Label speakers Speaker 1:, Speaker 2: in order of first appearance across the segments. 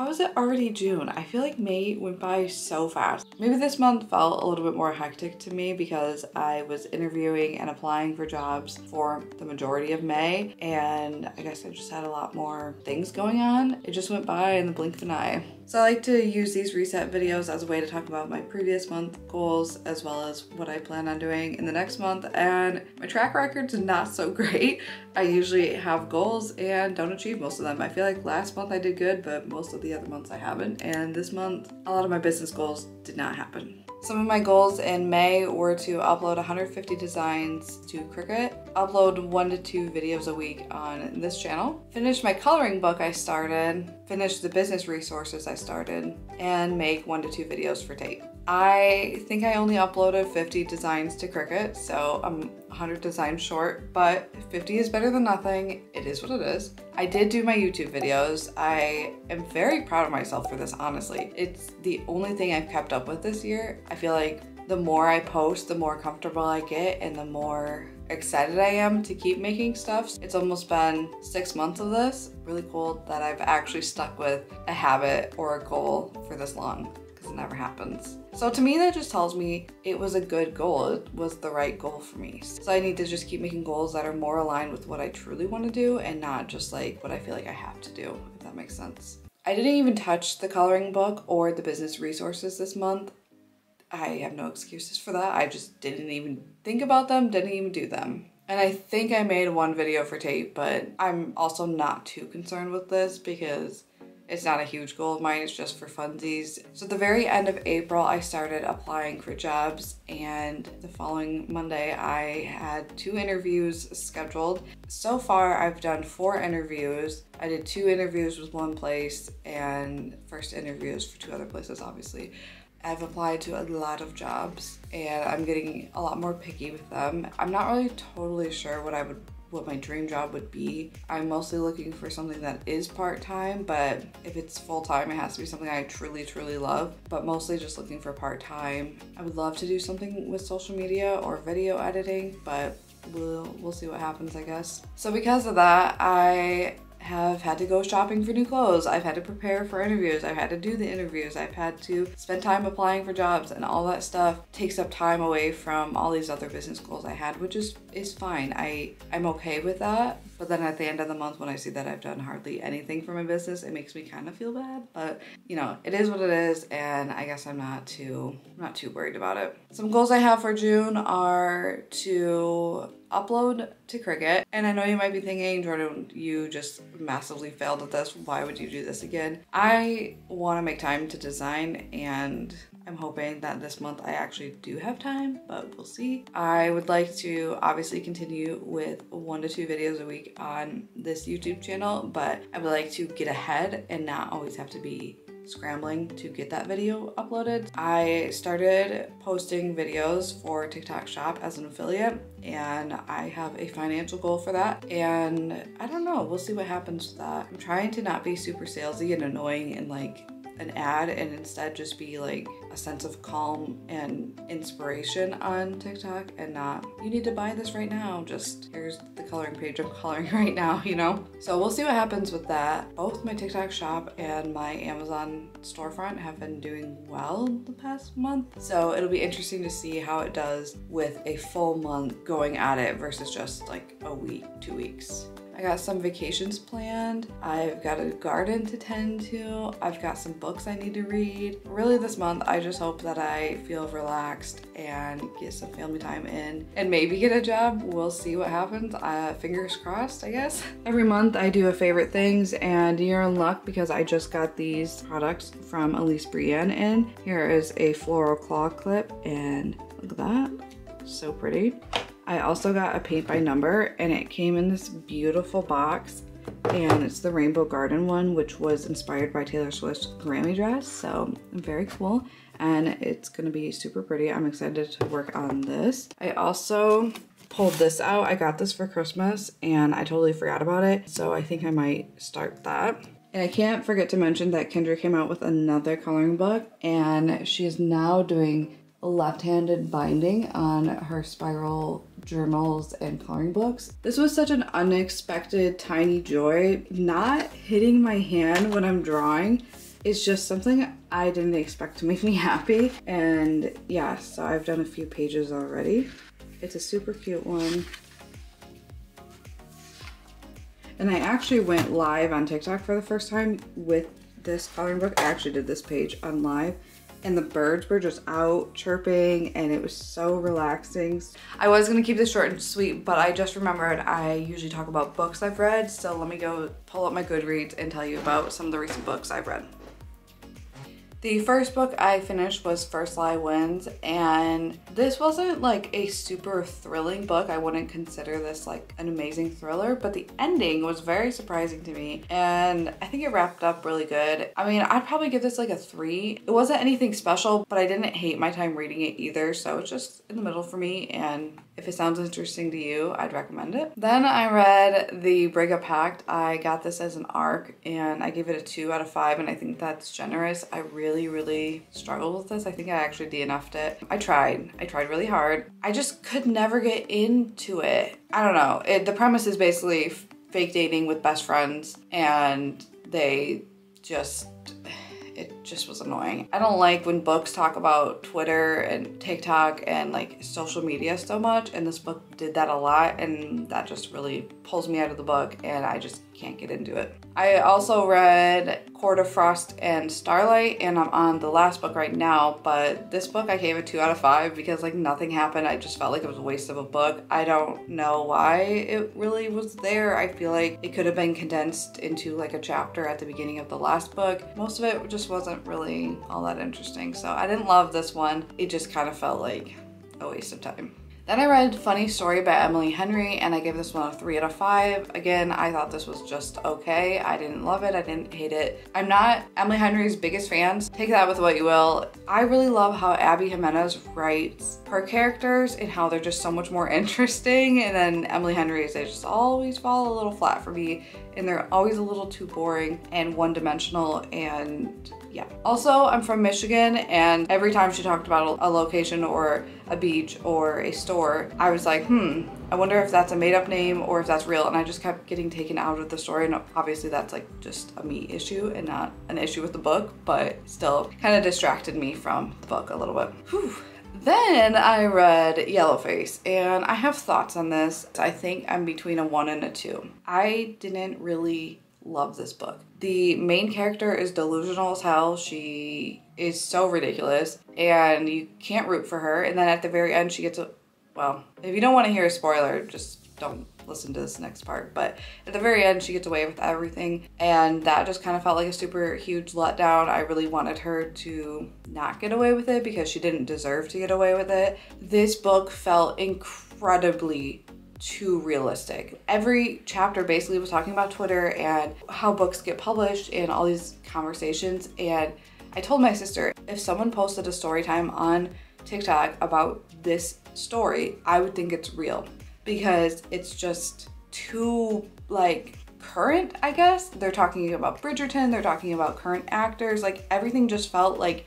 Speaker 1: How is it already June? I feel like May went by so fast. Maybe this month felt a little bit more hectic to me because I was interviewing and applying for jobs for the majority of May, and I guess I just had a lot more things going on. It just went by in the blink of an eye. So I like to use these reset videos as a way to talk about my previous month goals as well as what I plan on doing in the next month, and my track record's not so great. I usually have goals and don't achieve most of them. I feel like last month I did good, but most of the other months I haven't, and this month a lot of my business goals did not happen. Some of my goals in May were to upload 150 designs to Cricut, upload 1 to 2 videos a week on this channel, finish my coloring book I started, finish the business resources I started, and make 1 to 2 videos for Tate. I think I only uploaded 50 designs to Cricut, so I'm 100 designs short, but 50 is better than nothing. It is what it is. I did do my YouTube videos. I am very proud of myself for this, honestly. It's the only thing I've kept up with this year. I feel like the more I post, the more comfortable I get and the more excited I am to keep making stuff. It's almost been 6 months of this. Really cool that I've actually stuck with a habit or a goal for this long, because it never happens. So to me, that just tells me it was a good goal. It was the right goal for me. So I need to just keep making goals that are more aligned with what I truly want to do and not just like what I feel like I have to do, if that makes sense. I didn't even touch the coloring book or the business resources this month. I have no excuses for that. I just didn't even think about them, didn't even do them. And I think I made 1 video for Tate, but I'm also not too concerned with this because it's not a huge goal of mine, it's just for funsies. So at the very end of April, I started applying for jobs, and the following Monday, I had 2 interviews scheduled. So far, I've done 4 interviews. I did 2 interviews with 1 place and first interviews for 2 other places, obviously. I've applied to a lot of jobs and I'm getting a lot more picky with them. I'm not really totally sure what my dream job would be. I'm mostly looking for something that is part-time, but if it's full-time, it has to be something I truly, truly love, but mostly just looking for part-time. I would love to do something with social media or video editing, but we'll see what happens, I guess. So because of that, I have had to go shopping for new clothes. I've had to prepare for interviews. I've had to do the interviews. I've had to spend time applying for jobs, and all that stuff takes up time away from all these other business goals I had, which is fine. I'm okay with that. But then at the end of the month, when I see that I've done hardly anything for my business, it makes me kind of feel bad. But you know, it is what it is, and I guess I'm not too worried about it. Some goals I have for June are to upload to Cricut. And I know you might be thinking, Jordan, you just massively failed at this. Why would you do this again? I want to make time to design, and I'm hoping that this month I actually do have time, but we'll see. I would like to obviously continue with 1 to 2 videos a week on this YouTube channel, but I would like to get ahead and not always have to be scrambling to get that video uploaded. I started posting videos for TikTok Shop as an affiliate, and I have a financial goal for that, and I don't know, we'll see what happens with that. I'm trying to not be super salesy and annoying and like an ad, and instead just be like a sense of calm and inspiration on TikTok, and not, you need to buy this right now, just here's the coloring page I'm coloring right now, you know? So we'll see what happens with that. Both my TikTok shop and my Amazon storefront have been doing well the past month, so it'll be interesting to see how it does with a full month going at it versus just like a week, 2 weeks. I got some vacations planned. I've got a garden to tend to. I've got some books I need to read. Really this month, I just hope that I feel relaxed and get some family time in and maybe get a job. We'll see what happens. Fingers crossed, I guess. Every month I do a favorite things, and you're in luck because I just got these products from Elise Brienne in. Here is a floral claw clip, and look at that, so pretty. I also got a paint by number, and it came in this beautiful box, and it's the Rainbow Garden one, which was inspired by Taylor Swift's Grammy dress, so very cool, and it's gonna be super pretty. I'm excited to work on this. I also pulled this out. I got this for Christmas and I totally forgot about it, so I think I might start that. And I can't forget to mention that Kendra came out with another coloring book, and she is now doing left-handed binding on her spiral journals and coloring books. This was such an unexpected tiny joy, not hitting my hand when I'm drawing is just something I didn't expect to make me happy. And yeah, so I've done a few pages already. It's a super cute one. And I actually went live on TikTok for the first time with this coloring book. I actually did this page on live, and the birds were just out chirping and it was so relaxing. I was gonna keep this short and sweet, but I just remembered I usually talk about books I've read, so let me go pull up my Goodreads and tell you about some of the recent books I've read. The first book I finished was First Lie Wins, and this wasn't like a super thrilling book. I wouldn't consider this like an amazing thriller, but the ending was very surprising to me, and I think it wrapped up really good. I mean, I'd probably give this like a 3. It wasn't anything special, but I didn't hate my time reading it either, so it's just in the middle for me, and if it sounds interesting to you, I'd recommend it. Then I read The Breakup Pact. I got this as an ARC, and I gave it a 2 out of 5, and I think that's generous. I really struggled with this. I think I actually DNF'd it. I tried really hard. I just could never get into it. I don't know. The premise is basically fake dating with best friends, and it just was annoying. I don't like when books talk about Twitter and TikTok and like social media so much, and this book did that a lot, and that just really pulls me out of the book, and I just can't get into it. I also read Court of Frost and Starlight, and I'm on the last book right now, but this book I gave a 2 out of 5 because like nothing happened. I just felt like it was a waste of a book. I don't know why it really was there. I feel like it could have been condensed into like a chapter at the beginning of the last book. Most of it just wasn't really all that interesting, so I didn't love this one. It just kind of felt like a waste of time. Then I read Funny Story by Emily Henry, and I gave this one a 3 out of 5. Again, I thought this was just okay. I didn't love it. I didn't hate it. I'm not Emily Henry's biggest fan. Take that with what you will. I really love how Abby Jimenez writes her characters and how they're just so much more interesting. And then Emily Henry's, they just always fall a little flat for me, and they're always a little too boring and one-dimensional, and yeah. Also, I'm from Michigan, and every time she talked about a location or a beach or a store, I was like, I wonder if that's a made-up name or if that's real, and I just kept getting taken out of the story, and obviously that's like just a me issue and not an issue with the book, but still kind of distracted me from the book a little bit. Whew. Then I read Yellowface, and I have thoughts on this. I think I'm between a 1 and a 2. I didn't really love this book. The main character is delusional as hell. She is so ridiculous, and you can't root for her. And then at the very end, she gets well, if you don't want to hear a spoiler, just don't listen to this next part. But at the very end, she gets away with everything, and that just kind of felt like a super huge letdown. I really wanted her to not get away with it because she didn't deserve to get away with it. This book felt incredibly too realistic. Every chapter basically was talking about Twitter and how books get published and all these conversations. And I told my sister, if someone posted a story time on TikTok about this story, I would think it's real because it's just too like current, I guess. They're talking about Bridgerton, they're talking about current actors, like everything just felt like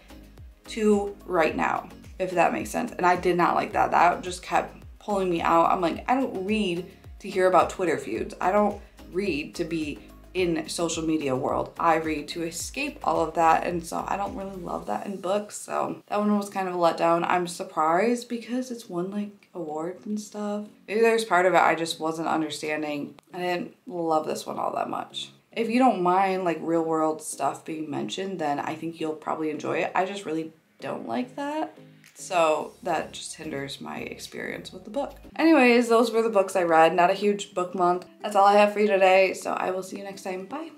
Speaker 1: too right now, if that makes sense. And I did not like that. That just kept pulling me out. I'm like, I don't read to hear about Twitter feuds. I don't read to be in social media world. I read to escape all of that, and so I don't really love that in books. So that one was kind of a letdown. I'm surprised because it's won like awards and stuff. Maybe there's part of it I just wasn't understanding. I didn't love this one all that much. If you don't mind like real world stuff being mentioned, then I think you'll probably enjoy it. I just really don't like that. So that just hinders my experience with the book. Anyways, those were the books I read. Not a huge book month. That's all I have for you today. So I will see you next time. Bye.